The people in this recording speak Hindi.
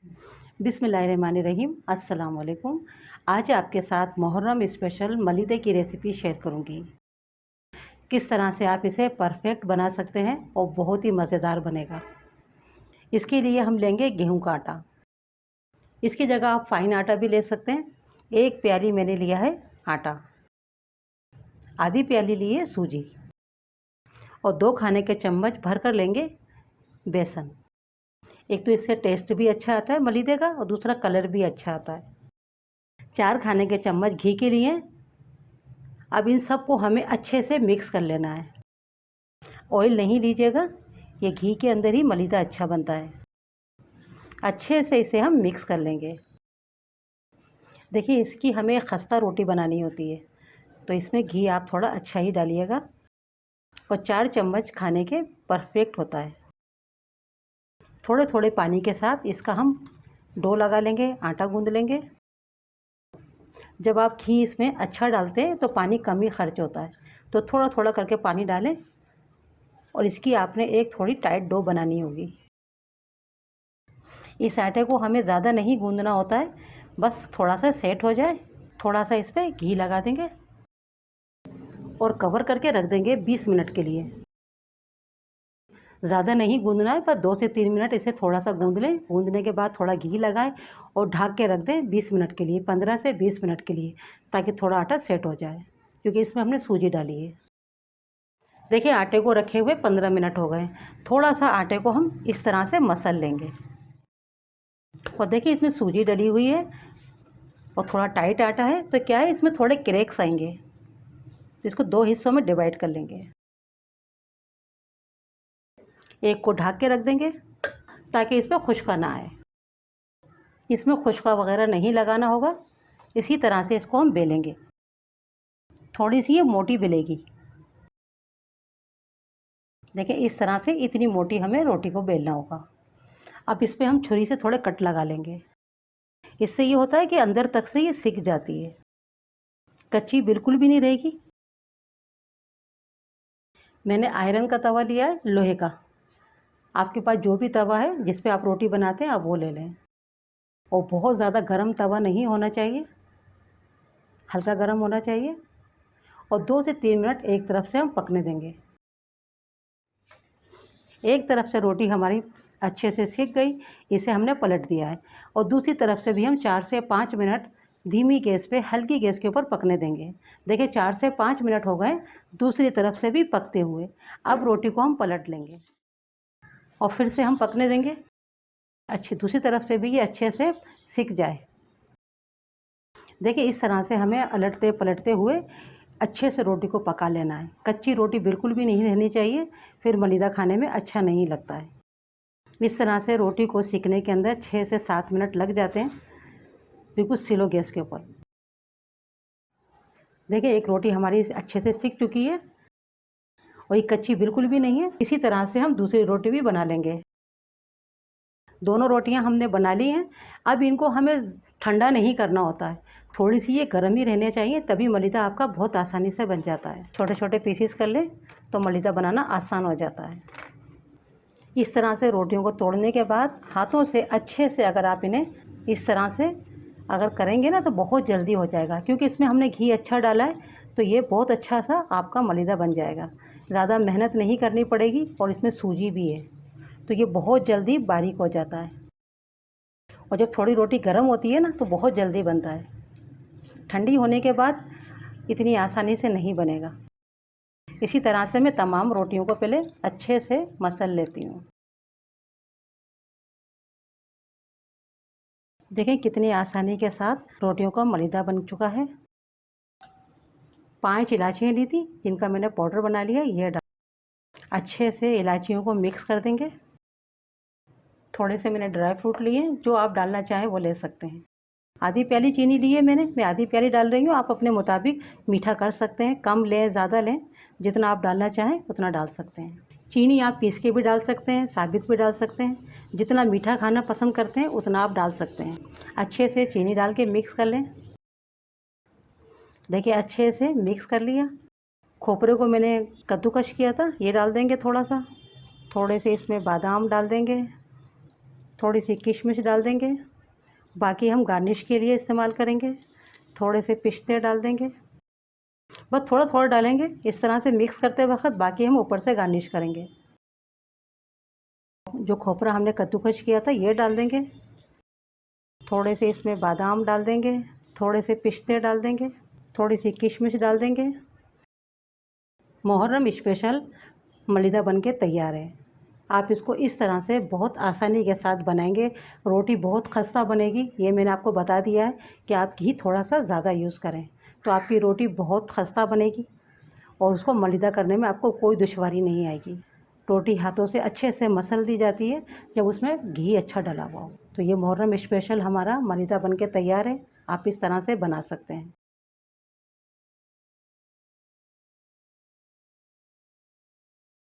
बिस्मिल्लाहिर्रहमानिर्रहीम, अस्सलाम वालेकुम। आज आपके साथ मुहर्रम स्पेशल मलीदे की रेसिपी शेयर करूंगी। किस तरह से आप इसे परफेक्ट बना सकते हैं और बहुत ही मज़ेदार बनेगा। इसके लिए हम लेंगे गेहूं का आटा। इसकी जगह आप फाइन आटा भी ले सकते हैं। 1 प्याली मैंने लिया है आटा, आधी प्याली ली है सूजी और 2 खाने के चम्मच भर कर लेंगे बेसन। एक तो इससे टेस्ट भी अच्छा आता है मलीदे का और दूसरा कलर भी अच्छा आता है। 4 खाने के चम्मच घी के लिए। अब इन सब को हमें अच्छे से मिक्स कर लेना है। ऑयल नहीं लीजिएगा, ये घी के अंदर ही मलीदा अच्छा बनता है। अच्छे से इसे हम मिक्स कर लेंगे। देखिए, इसकी हमें खस्ता रोटी बनानी होती है, तो इसमें घी आप थोड़ा अच्छा ही डालिएगा और 4 चम्मच खाने के परफेक्ट होता है। थोड़े थोड़े पानी के साथ इसका हम डो लगा लेंगे, आटा गूंद लेंगे। जब आप घी इसमें अच्छा डालते हैं तो पानी कम ही खर्च होता है, तो थोड़ा थोड़ा करके पानी डालें और इसकी आपने एक थोड़ी टाइट डो बनानी होगी। इस आटे को हमें ज़्यादा नहीं गूंदना होता है, बस थोड़ा सा सेट हो जाए, थोड़ा सा इस पर घी लगा देंगे और कवर करके रख देंगे 20 मिनट के लिए। ज़्यादा नहीं गूंदना है, पर 2 से 3 मिनट इसे थोड़ा सा गूंद लें। गूंदने के बाद थोड़ा घी लगाएं और ढक के रख दें 20 मिनट के लिए, 15 से 20 मिनट के लिए, ताकि थोड़ा आटा सेट हो जाए, क्योंकि इसमें हमने सूजी डाली है। देखिए, आटे को रखे हुए 15 मिनट हो गए। थोड़ा सा आटे को हम इस तरह से मसल लेंगे और देखिए इसमें सूजी डली हुई है और थोड़ा टाइट आटा है, तो क्या है, इसमें थोड़े क्रैक्स आएंगे, तो इसको 2 हिस्सों में डिवाइड कर लेंगे। एक को ढक के रख देंगे ताकि इसमें खुशका ना आए। इसमें खुशका वगैरह नहीं लगाना होगा। इसी तरह से इसको हम बेलेंगे। थोड़ी सी ये मोटी बेलेगी। देखिए, इस तरह से इतनी मोटी हमें रोटी को बेलना होगा। अब इस पर हम छुरी से थोड़े कट लगा लेंगे। इससे ये होता है कि अंदर तक से ये सिक जाती है, कच्ची बिल्कुल भी नहीं रहेगी। मैंने आयरन का तवा लिया है, लोहे का। आपके पास जो भी तवा है जिस पे आप रोटी बनाते हैं, आप वो ले लें। और बहुत ज़्यादा गर्म तवा नहीं होना चाहिए, हल्का गर्म होना चाहिए। और 2 से 3 मिनट एक तरफ से हम पकने देंगे। एक तरफ से रोटी हमारी अच्छे से सिक गई, इसे हमने पलट दिया है और दूसरी तरफ से भी हम 4 से 5 मिनट धीमी गैस पे, हल्की गैस के ऊपर पकने देंगे। देखिए, 4 से 5 मिनट हो गए दूसरी तरफ से भी पकते हुए। अब रोटी को हम पलट लेंगे और फिर से हम पकने देंगे। दूसरी तरफ से भी ये अच्छे से सिक जाए। देखिए, इस तरह से हमें अलटते पलटते हुए अच्छे से रोटी को पका लेना है। कच्ची रोटी बिल्कुल भी नहीं रहनी चाहिए, फिर मलीदा खाने में अच्छा नहीं लगता है। इस तरह से रोटी को सिकने के अंदर 6 से 7 मिनट लग जाते हैं, बिल्कुल स्लो गैस के ऊपर। देखिए, एक रोटी हमारी अच्छे से सिक चुकी है और ये कच्ची बिल्कुल भी नहीं है। इसी तरह से हम दूसरी रोटी भी बना लेंगे। दोनों रोटियां हमने बना ली हैं। अब इनको हमें ठंडा नहीं करना होता है, थोड़ी सी ये गर्म ही रहने चाहिए, तभी मलीदा आपका बहुत आसानी से बन जाता है। छोटे छोटे पीसीस कर लें तो मलीदा बनाना आसान हो जाता है। इस तरह से रोटियों को तोड़ने के बाद हाथों से अच्छे से अगर आप इन्हें इस तरह से अगर करेंगे ना, तो बहुत जल्दी हो जाएगा, क्योंकि इसमें हमने घी अच्छा डाला है, तो ये बहुत अच्छा सा आपका मलीदा बन जाएगा। ज़्यादा मेहनत नहीं करनी पड़ेगी और इसमें सूजी भी है, तो ये बहुत जल्दी बारीक हो जाता है। और जब थोड़ी रोटी गर्म होती है ना, तो बहुत जल्दी बनता है। ठंडी होने के बाद इतनी आसानी से नहीं बनेगा। इसी तरह से मैं तमाम रोटियों को पहले अच्छे से मसल लेती हूँ। देखें कितनी आसानी के साथ रोटियों का मलीदा बन चुका है। 5 इलायचियाँ ली थी, जिनका मैंने पाउडर बना लिया, ये डाल अच्छे से इलायचियों को मिक्स कर देंगे। थोड़े से मैंने ड्राई फ्रूट लिए, जो आप डालना चाहें वो ले सकते हैं। आधी प्याली चीनी ली है मैंने, मैं आधी प्याली डाल रही हूँ। आप अपने मुताबिक मीठा कर सकते हैं, कम लें ज़्यादा लें, जितना आप डालना चाहें उतना डाल सकते हैं। चीनी आप पीस के भी डाल सकते हैं, साबित भी डाल सकते हैं। जितना मीठा खाना पसंद करते हैं उतना आप डाल सकते हैं। अच्छे से चीनी डाल के मिक्स कर लें। देखिए, अच्छे से मिक्स कर लिया। खोपरे को मैंने कद्दूकश किया था, ये डाल देंगे थोड़ा सा। थोड़े से इसमें बादाम डाल देंगे थोड़ी सी किशमिश डाल देंगे। बाकी हम गार्निश के लिए इस्तेमाल करेंगे। थोड़े से पिस्ते डाल देंगे, बस थोड़ा थोड़ा डालेंगे। इस तरह से मिक्स करते वक्त बाकी हम ऊपर से गार्निश करेंगे। जो खोपरा हमने कद्दूकस किया था ये डाल देंगे। थोड़े से इसमें बादाम डाल देंगे, थोड़े से पिस्ते डाल देंगे, थोड़ी सी किशमिश डाल देंगे। मुहर्रम स्पेशल मलीदा बनके तैयार है। आप इसको इस तरह से बहुत आसानी के साथ बनाएंगे। रोटी बहुत खस्ता बनेगी, ये मैंने आपको बता दिया है कि आप घी थोड़ा सा ज़्यादा यूज़ करें तो आपकी रोटी बहुत खस्ता बनेगी और उसको मलीदा करने में आपको कोई दुश्वारी नहीं आएगी। रोटी हाथों से अच्छे से मसल दी जाती है जब उसमें घी अच्छा डला हुआ हो। तो ये मुहर्रम स्पेशल हमारा मलीदा बनके तैयार है। आप इस तरह से बना सकते हैं।